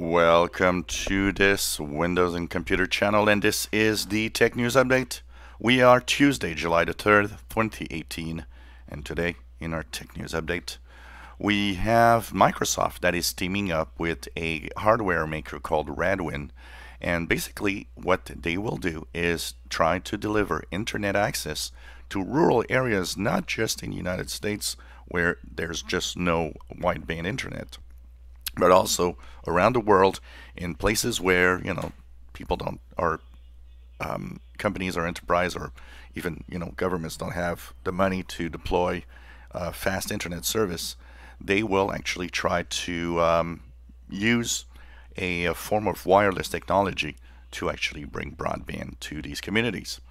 Welcome to this Windows and Computer channel, and this is the Tech News Update. We are Tuesday, July the 3rd, 2018, and today in our Tech News Update, we have Microsoft that is teaming up with a hardware maker called Radwin, and basically what they will do is try to deliver internet access to rural areas, not just in the United States where there's just no wideband internet, but also around the world in places where people don't, or companies or enterprise, or even governments don't have the money to deploy fast internet service. They will actually try to use a form of wireless technology to actually bring broadband to these communities.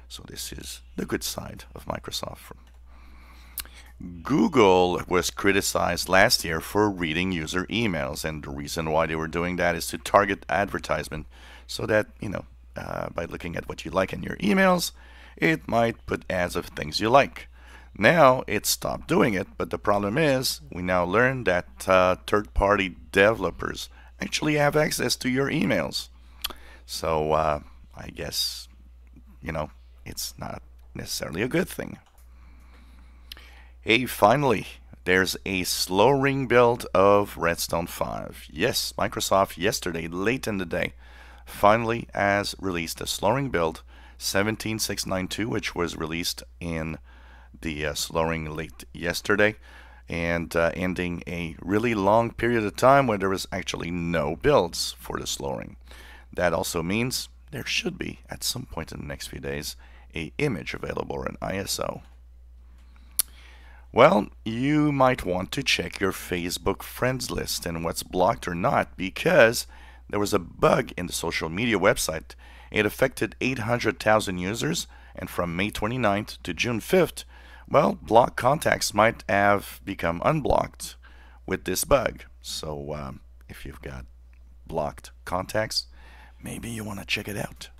So this is the good side of Microsoft. Google was criticized last year for reading user emails, and the reason why they were doing that is to target advertisement so that, by looking at what you like in your emails, it might put ads of things you like. Now it stopped doing it, but the problem is we now learn that third-party developers actually have access to your emails. So I guess, it's not necessarily a good thing. Hey, finally, there's a slow ring build of Redstone 5. Yes, Microsoft yesterday, late in the day, finally has released a slow ring build 17692, which was released in the slow ring late yesterday, and ending a really long period of time where there was actually no builds for the slow ring. That also means there should be, at some point in the next few days, an image available in ISO. Well, you might want to check your Facebook friends list and what's blocked or not, because there was a bug in the social media website. It affected 800,000 users, and from May 29th to June 5th, well, blocked contacts might have become unblocked with this bug. So if you've got blocked contacts, maybe you want to check it out.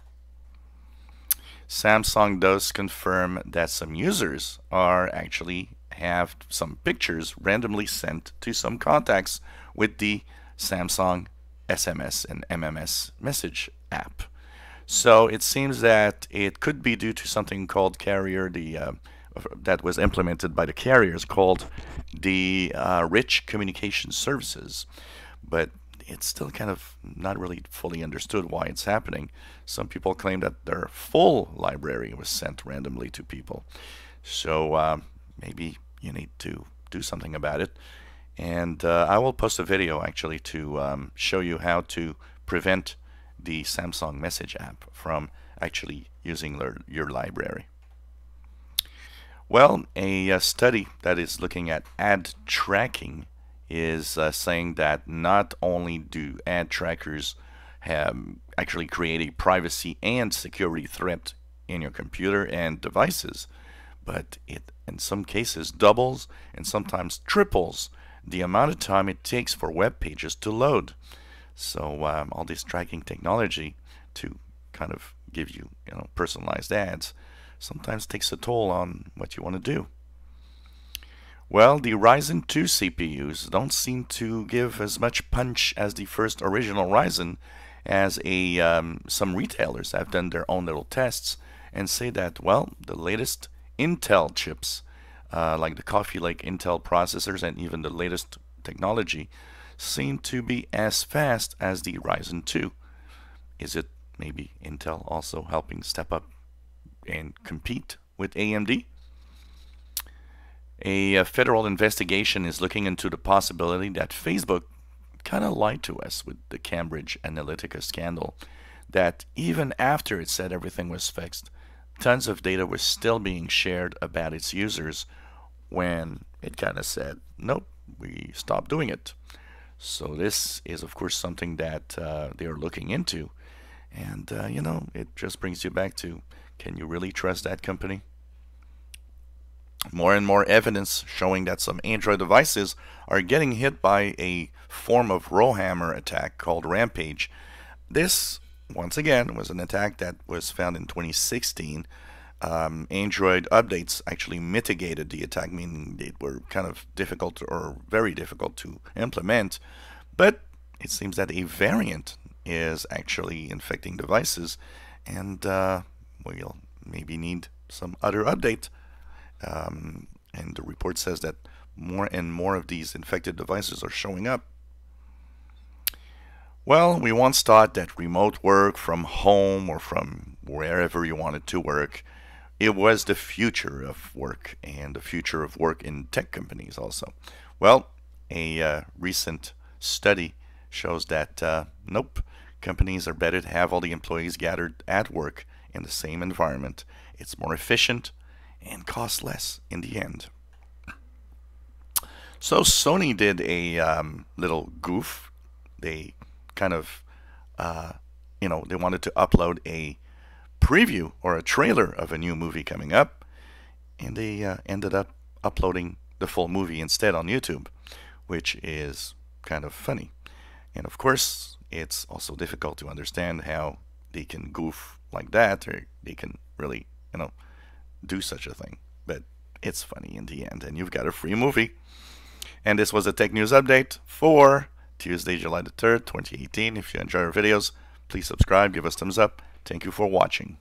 Samsung does confirm that some users are actually have some pictures randomly sent to some contacts with the Samsung SMS and MMS message app. So it seems that it could be due to something called carrier, that was implemented by the carriers, called the Rich Communication Services. But it's still kind of not really fully understood why it's happening. Some people claim that their full library was sent randomly to people. So maybe you need to do something about it. And I will post a video actually to show you how to prevent the Samsung Message app from actually using your library. Well, a study that is looking at ad tracking is saying that not only do ad trackers actually create a privacy and security threat in your computer and devices, but it in some cases doubles and sometimes triples the amount of time it takes for web pages to load. So all this tracking technology to kind of give you, personalized ads sometimes takes a toll on what you want to do. Well, the Ryzen 2 CPUs don't seem to give as much punch as the first original Ryzen, as some retailers have done their own little tests and say that, well, the latest Intel chips, like the Coffee Lake Intel processors and even the latest technology, seem to be as fast as the Ryzen 2. Is it maybe Intel also helping step up and compete with AMD? A federal investigation is looking into the possibility that Facebook kind of lied to us with the Cambridge Analytica scandal, that even after it said everything was fixed, tons of data was still being shared about its users when it kind of said, nope, we stopped doing it. So this is, of course, something that they are looking into. And, it just brings you back to, can you really trust that company? More and more evidence showing that some Android devices are getting hit by a form of rowhammer attack called Rampage. This, once again, was an attack that was found in 2016. Android updates actually mitigated the attack, meaning they were kind of difficult or very difficult to implement, but it seems that a variant is actually infecting devices, and we'll maybe need some other update. And the report says that more and more of these infected devices are showing up. Well, we once thought that remote work from home or from wherever you wanted to work, it was the future of work and the future of work in tech companies also. Well, a recent study shows that nope, companies are better to have all the employees gathered at work in the same environment. It's more efficient and costs less in the end. So Sony did a little goof. They kind of, they wanted to upload a preview or a trailer of a new movie coming up, and they ended up uploading the full movie instead on YouTube, which is kind of funny. And of course, it's also difficult to understand how they can goof like that, or they can really, do such a thing. But it's funny in the end, and you've got a free movie. And this was a Tech News Update for Tuesday, July the 3rd, 2018. If you enjoy our videos, please subscribe, give us thumbs up. Thank you for watching.